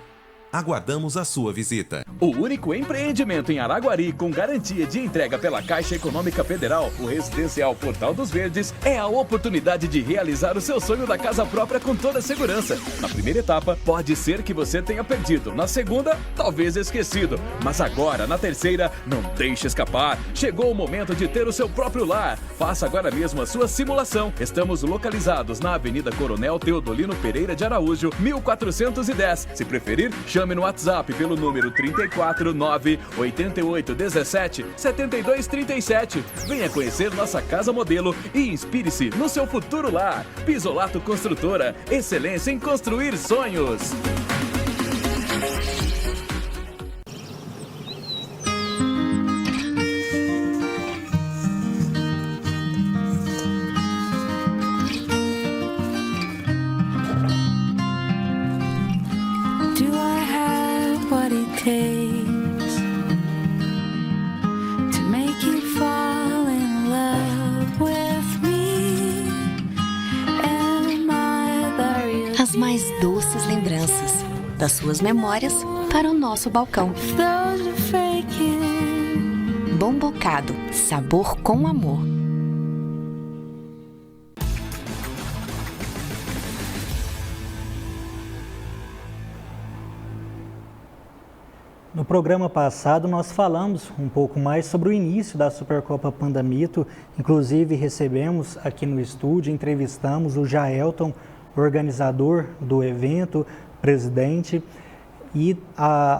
Aguardamos a sua visita. O único empreendimento em Araguari com garantia de entrega pela Caixa Econômica Federal, o Residencial Portal dos Verdes, é a oportunidade de realizar o seu sonho da casa própria com toda a segurança. Na primeira etapa, pode ser que você tenha perdido. Na segunda, talvez esquecido. Mas agora, na terceira, não deixe escapar. Chegou o momento de ter o seu próprio lar. Faça agora mesmo a sua simulação. Estamos localizados na Avenida Coronel Teodolino Pereira de Araújo, 1410. Se preferir, chame no WhatsApp pelo número 349-8817-7237. Venha conhecer nossa casa modelo e inspire-se no seu futuro lar. Pisolato Construtora, excelência em construir sonhos. As mais doces lembranças das suas memórias para o nosso balcão. Bom Bocado, sabor com amor. No programa passado, nós falamos um pouco mais sobre o início da Supercopa Pandamito. Inclusive, recebemos aqui no estúdio, entrevistamos o Jaelton, organizador do evento, presidente. E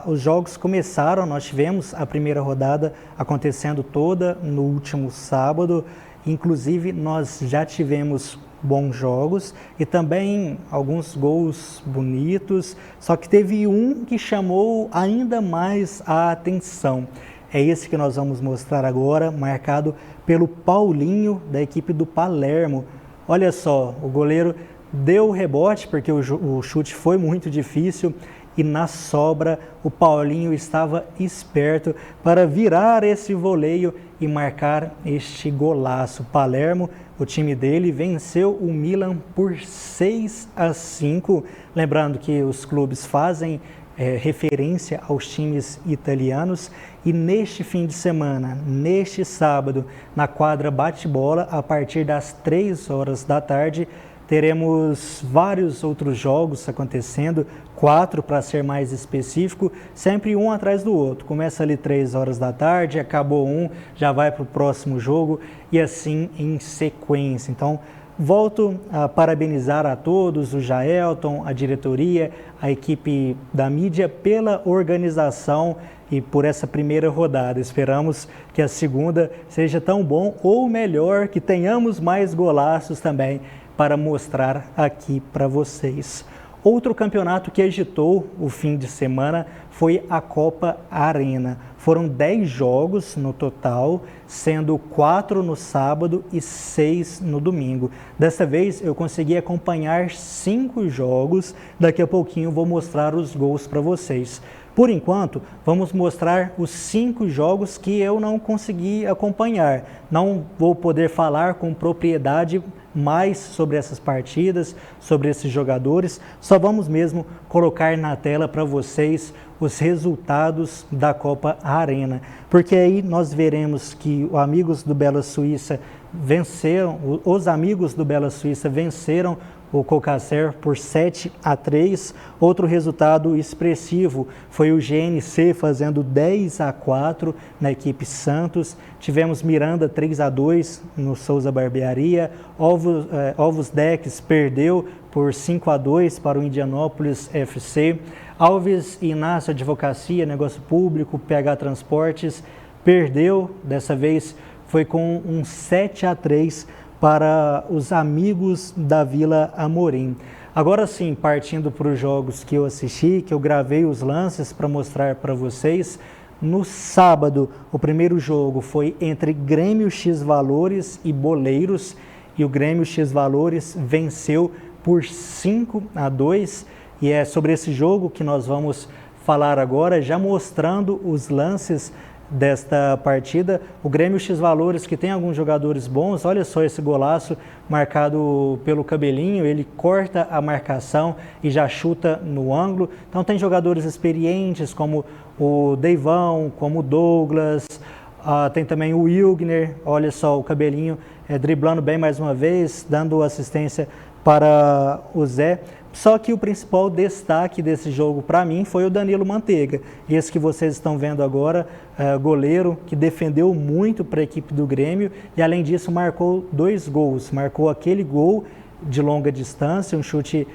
os jogos começaram, nós tivemos a primeira rodada acontecendo toda no último sábado. Inclusive, nós já tivemos bons jogos e também alguns gols bonitos, só que teve um que chamou ainda mais a atenção. É esse que nós vamos mostrar agora, marcado pelo Paulinho, da equipe do Palermo. Olha só, o goleiro deu o rebote, porque o chute foi muito difícil, e na sobra o Paulinho estava esperto para virar esse voleio e marcar este golaço. Palermo, o time dele, venceu o Milan por 6-5. Lembrando que os clubes fazem referência aos times italianos. E neste fim de semana, neste sábado, na quadra bate-bola, a partir das 3 horas da tarde, teremos vários outros jogos acontecendo, 4 para ser mais específico, sempre um atrás do outro. Começa ali 3 horas da tarde, acabou um, já vai para o próximo jogo e assim em sequência. Então, volto a parabenizar a todos, o Jaelton, a diretoria, a equipe da mídia pela organização e por essa primeira rodada. Esperamos que a segunda seja tão bom ou melhor, que tenhamos mais golaços também para mostrar aqui para vocês. Outro campeonato que agitou o fim de semana foi a Copa Arena. Foram 10 jogos no total, sendo 4 no sábado e 6 no domingo. Dessa vez eu consegui acompanhar 5 jogos, daqui a pouquinho vou mostrar os gols para vocês. Por enquanto, vamos mostrar os 5 jogos que eu não consegui acompanhar. Não vou poder falar com propriedade mais sobre essas partidas, sobre esses jogadores. Só vamos mesmo colocar na tela para vocês os resultados da Copa Arena. Porque aí nós veremos que os amigos do Bela Suíça venceram o Cocacer por 7-3. Outro resultado expressivo foi o GNC fazendo 10-4 na equipe Santos. Tivemos Miranda 3-2 no Souza Barbearia. Ovos Dex perdeu por 5-2 para o Indianópolis FC. Alves Inácio Advocacia, Negócio Público, PH Transportes, perdeu. Dessa vez foi com um 7-3 para os amigos da Vila Amorim. Agora sim, partindo para os jogos que eu assisti, que eu gravei os lances para mostrar para vocês. No sábado, o primeiro jogo foi entre Grêmio X Valores e Boleiros, e o Grêmio X Valores venceu por 5-2, e é sobre esse jogo que nós vamos falar agora, já mostrando os lances desta partida. O Grêmio X Valores, que tem alguns jogadores bons, olha só esse golaço marcado pelo Cabelinho, ele corta a marcação e já chuta no ângulo. Então tem jogadores experientes como o Deivão, como o Douglas, tem também o Wilgner, olha só o Cabelinho driblando bem mais uma vez, dando assistência para o Zé. Só que o principal destaque desse jogo para mim foi o Danilo Manteiga. Esse que vocês estão vendo agora, goleiro que defendeu muito para a equipe do Grêmio e além disso marcou 2 gols. Marcou aquele gol de longa distância, um chute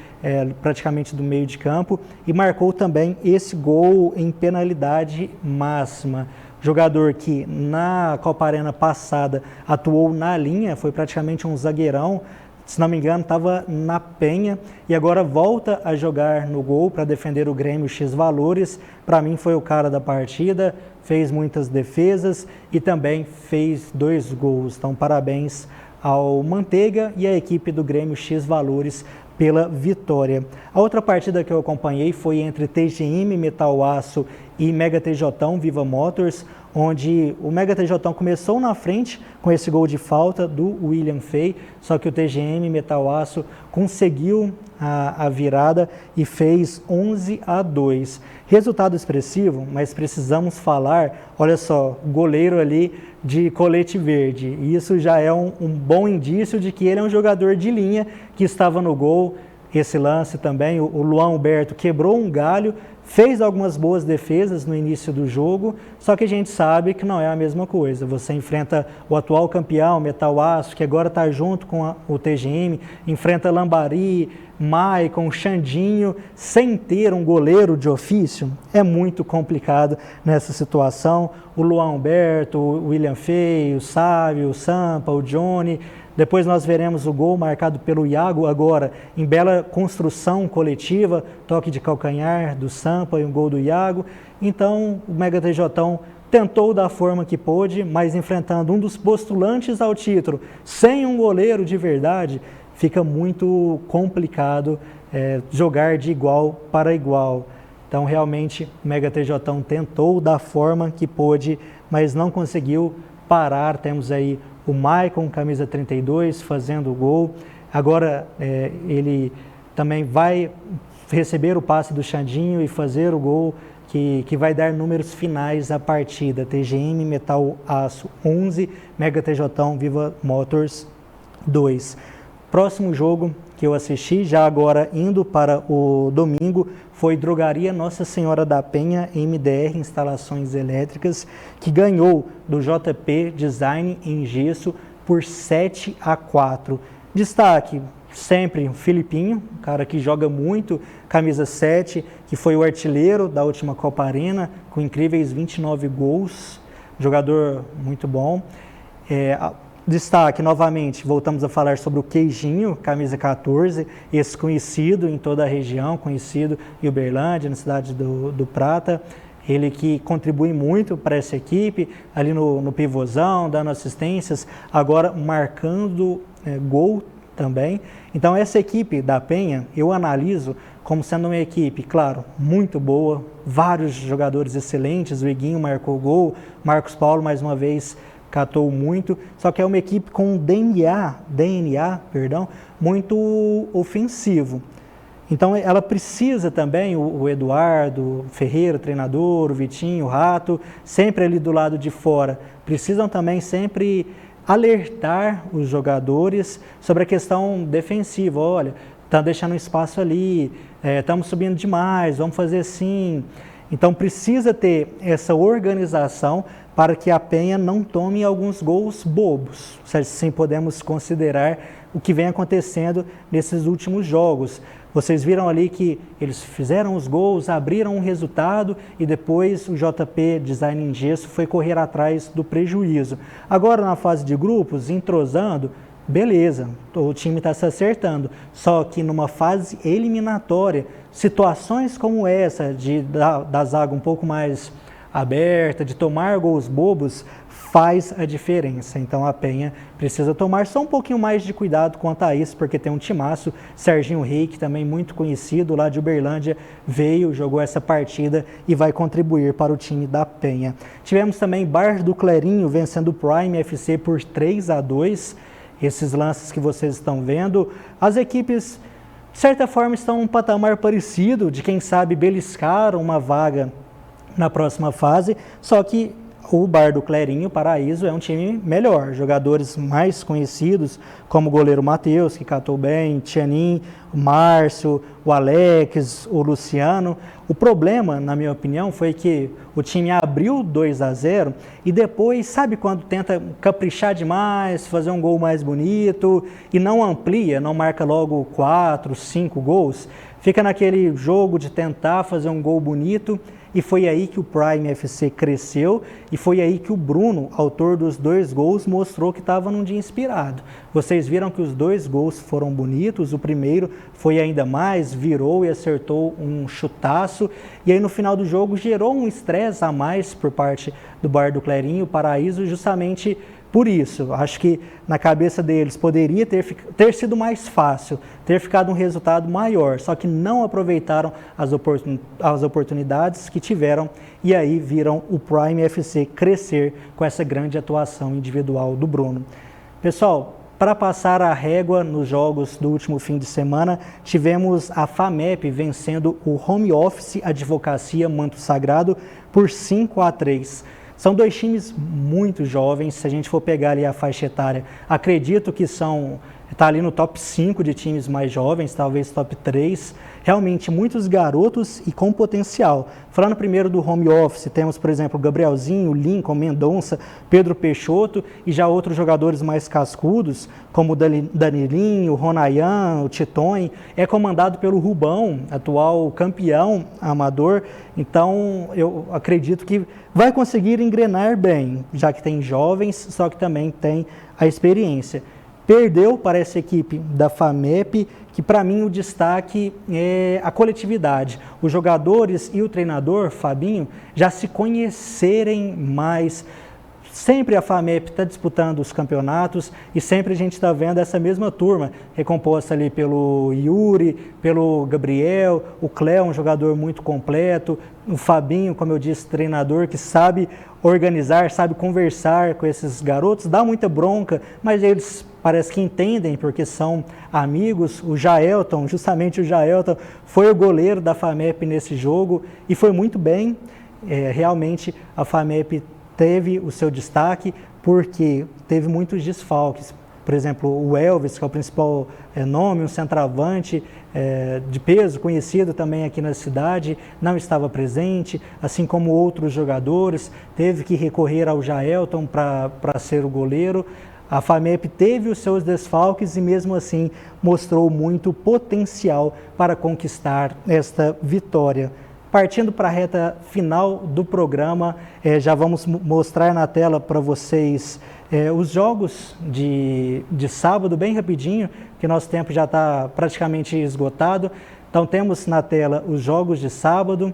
praticamente do meio de campo, e marcou também esse gol em penalidade máxima. Jogador que na Copa Arena passada atuou na linha, foi praticamente um zagueirão, se não me engano, estava na Penha e agora volta a jogar no gol para defender o Grêmio X Valores. Para mim foi o cara da partida, fez muitas defesas e também fez 2 gols. Então parabéns ao Manteiga e à equipe do Grêmio X Valores pela vitória. A outra partida que eu acompanhei foi entre TGM Metal Aço e Mega TJão Viva Motors, onde o Mega TJão começou na frente com esse gol de falta do William Fay, só que o TGM Metal Aço conseguiu a virada e fez 11-2. Resultado expressivo, mas precisamos falar, olha só, o goleiro ali de colete verde. Isso já é um bom indício de que ele é um jogador de linha que estava no gol. Esse lance também, o Luan Humberto quebrou um galho, fez algumas boas defesas no início do jogo, só que a gente sabe que não é a mesma coisa. Você enfrenta o atual campeão, Metal Aço, que agora está junto com o TGM, enfrenta Lambari, Maicon, Xandinho, sem ter um goleiro de ofício, é muito complicado nessa situação. O Luan Humberto, o William Fay, o Sávio, o Sampa, o Johnny. Depois nós veremos o gol marcado pelo Iago, agora em bela construção coletiva, toque de calcanhar do Sampa e um gol do Iago. Então o Mega TJão tentou da forma que pôde, mas enfrentando um dos postulantes ao título, sem um goleiro de verdade, fica muito complicado jogar de igual para igual. Então, realmente, o Mega TJão tentou da forma que pôde, mas não conseguiu parar. Temos aí o Maicon, camisa 32, fazendo o gol. Agora, ele também vai receber o passe do Xandinho e fazer o gol que vai dar números finais à partida. TGM Metal Aço 11, Mega TJão Viva Motors 2. Próximo jogo que eu assisti, já agora indo para o domingo, foi Drogaria Nossa Senhora da Penha, MDR Instalações Elétricas, que ganhou do JP Design em Gesso por 7-4. Destaque sempre o Filipinho, um cara que joga muito, camisa 7, que foi o artilheiro da última Copa Arena, com incríveis 29 gols, jogador muito bom. Destaque, novamente, voltamos a falar sobre o Queijinho, camisa 14, esse conhecido em toda a região, conhecido em Uberlândia, na cidade do Prata. Ele que contribui muito para essa equipe, ali no pivôzão, dando assistências, agora marcando gol também. Então, essa equipe da Penha, eu analiso como sendo uma equipe, claro, muito boa, vários jogadores excelentes, o Iguinho marcou gol, Marcos Paulo, mais uma vez, catou muito, só que é uma equipe com um DNA, muito ofensivo. Então, ela precisa também, o Eduardo Ferreira, treinador, o Vitinho, o Rato, sempre ali do lado de fora, precisam também sempre alertar os jogadores sobre a questão defensiva. Olha, está deixando espaço ali, estamos subindo demais, vamos fazer assim. Então, precisa ter essa organização para que a Penha não tome alguns gols bobos, se assim podemos considerar o que vem acontecendo nesses últimos jogos. Vocês viram ali que eles fizeram os gols, abriram um resultado e depois o JP Design em Gesso foi correr atrás do prejuízo. Agora, na fase de grupos, entrosando, beleza, o time está se acertando. Só que numa fase eliminatória, situações como essa, da zaga um pouco mais aberta, de tomar gols bobos, faz a diferença. Então a Penha precisa tomar só um pouquinho mais de cuidado quanto a isso, porque tem um timaço, Serginho Reik, também muito conhecido lá de Uberlândia, veio, jogou essa partida e vai contribuir para o time da Penha. Tivemos também Bar do Clerinho vencendo o Prime FC por 3-2, esses lances que vocês estão vendo. As equipes, de certa forma, estão em um patamar parecido, de quem sabe beliscar uma vaga na próxima fase, só que o Bar do Clerinho, Paraíso, é um time melhor, jogadores mais conhecidos, como o goleiro Matheus, que catou bem, Tianin, o Márcio, o Alex, o Luciano. O problema, na minha opinião, foi que o time abriu 2-0 e depois, sabe quando tenta caprichar demais, fazer um gol mais bonito e não amplia, não marca logo 4, 5 gols, fica naquele jogo de tentar fazer um gol bonito. E foi aí que o Prime FC cresceu e foi aí que o Bruno, autor dos 2 gols, mostrou que estava num dia inspirado. Vocês viram que os 2 gols foram bonitos, o primeiro foi ainda mais, virou e acertou um chutaço. E aí no final do jogo gerou um estresse a mais por parte do Bar do Clerinho, Paraíso, justamente por isso. Acho que na cabeça deles poderia ter sido mais fácil, ter ficado um resultado maior, só que não aproveitaram as oportunidades que tiveram e aí viram o Prime FC crescer com essa grande atuação individual do Bruno. Pessoal, para passar a régua nos jogos do último fim de semana, tivemos a FAMEP vencendo o Home Office Advocacia Manto Sagrado por 5-3. São 2 times muito jovens, se a gente for pegar ali a faixa etária, acredito que está ali no top 5 de times mais jovens, talvez top 3, realmente muitos garotos e com potencial. Falando primeiro do Home Office, temos, por exemplo, o Gabrielzinho, o Lincoln, Mendonça, Pedro Peixoto e já outros jogadores mais cascudos, como o Danilinho, o Ronayan, o Titon, é comandado pelo Rubão, atual campeão amador, então eu acredito que vai conseguir engrenar bem, já que tem jovens, só que também tem a experiência. Perdeu para essa equipe da FAMEP, que para mim o destaque é a coletividade. Os jogadores e o treinador, Fabinho, já se conhecerem mais, Sempre a FAMEP está disputando os campeonatos e sempre a gente está vendo essa mesma turma, recomposta ali pelo Yuri, pelo Gabriel, o Cléo, um jogador muito completo, o Fabinho, como eu disse, treinador que sabe organizar, sabe conversar com esses garotos, dá muita bronca, mas eles parece que entendem porque são amigos. O Jaelton, justamente o Jaelton, foi o goleiro da FAMEP nesse jogo e foi muito bem. Realmente a FAMEP teve o seu destaque porque teve muitos desfalques. Por exemplo, o Elvis, que é o principal nome, um centroavante de peso, conhecido também aqui na cidade, não estava presente, assim como outros jogadores, teve que recorrer ao Jaelton para ser o goleiro. A FAMEP teve os seus desfalques e mesmo assim mostrou muito potencial para conquistar esta vitória. Partindo para a reta final do programa, já vamos mostrar na tela para vocês os jogos de sábado, bem rapidinho, que nosso tempo já está praticamente esgotado. Então temos na tela os jogos de sábado.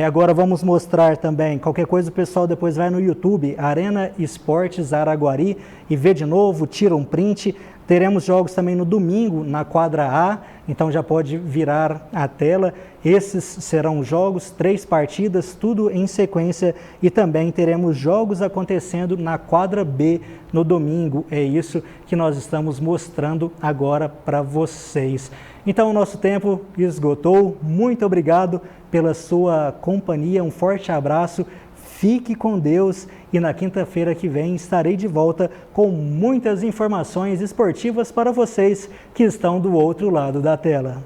Agora vamos mostrar também, qualquer coisa o pessoal depois vai no YouTube, Arena Esportes Araguari, e vê de novo, tira um print. Teremos jogos também no domingo na quadra A, então já pode virar a tela. Esses serão jogos, 3 partidas, tudo em sequência, e também teremos jogos acontecendo na quadra B no domingo. É isso que nós estamos mostrando agora para vocês. Então o nosso tempo esgotou. Muito obrigado pela sua companhia, um forte abraço. Fique com Deus e na quinta-feira que vem estarei de volta com muitas informações esportivas para vocês que estão do outro lado da tela.